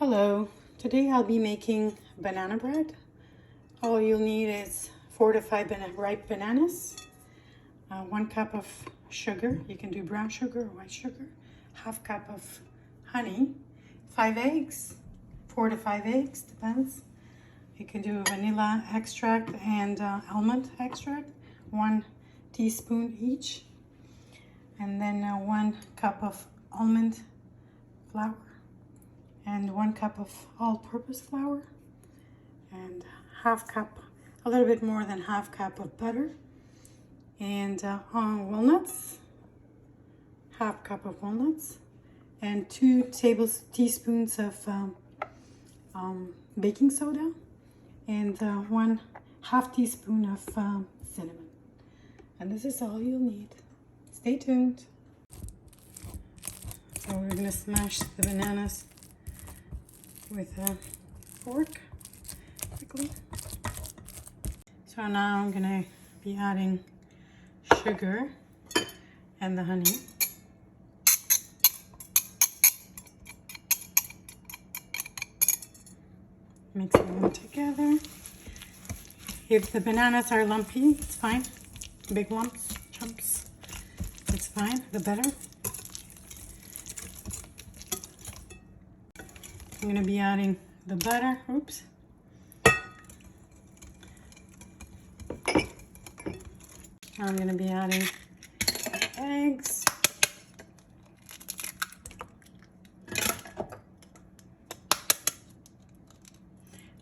Hello, today I'll be making banana bread. All you'll need is 4 to 5 ripe bananas, 1 cup of sugar, you can do brown sugar or white sugar, half cup of honey, 5 eggs, 4 to 5 eggs, depends. You can do vanilla extract and almond extract, 1 teaspoon each, and then 1 cup of almond flour, and 1 cup of all-purpose flour, and half cup, a little bit more than half cup of butter, and walnuts, half cup of walnuts, and 2 teaspoons of baking soda, and 1 half teaspoon of cinnamon. And this is all you'll need. Stay tuned. So we're gonna smash the bananas with a fork quickly. So now I'm gonna be adding sugar and the honey. Mixing them together. If the bananas are lumpy, it's fine. Big lumps, chunks, it's fine, the better. I'm going to be adding the butter. Oops. I'm going to be adding eggs.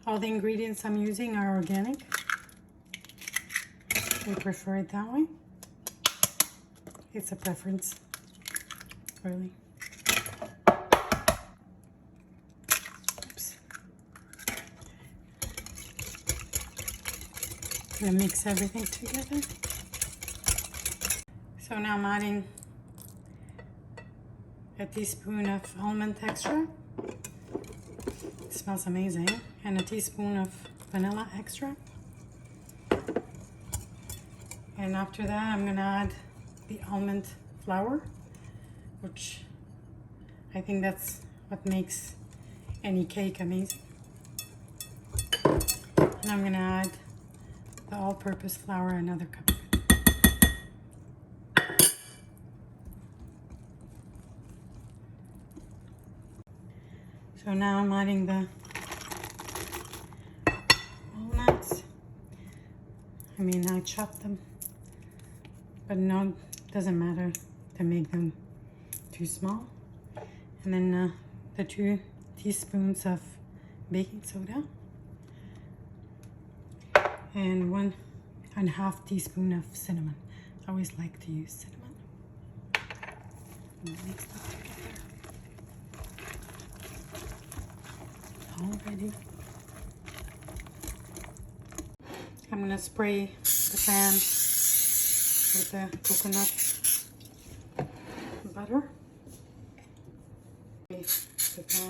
All the ingredients I'm using are organic. I prefer it that way. It's a preference, really. I'm gonna mix everything together. So now I'm adding a teaspoon of almond extract. It smells amazing. And a teaspoon of vanilla extract. And after that, I'm gonna add the almond flour, which I think that's what makes any cake amazing. And I'm gonna add the all-purpose flour, another cup. So now I'm adding the walnuts. I mean, I chopped them, but no, it doesn't matter to make them too small. And then the 2 teaspoons of baking soda. And 1.5 teaspoon of cinnamon. I always like to use cinnamon. Mix that together. All ready. I'm gonna spray the pan with the coconut butter. The pan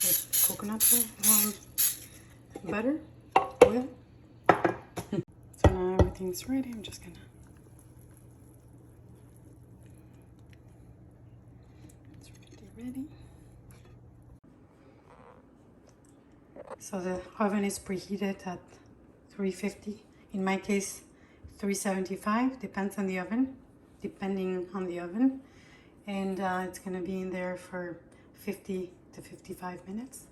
with coconut butter, oil. So now everything's ready. I'm just gonna, it's ready. So the oven is preheated at 350. In my case, 375. Depends on the oven, depending on the oven. And it's gonna be in there for 50 to 55 minutes.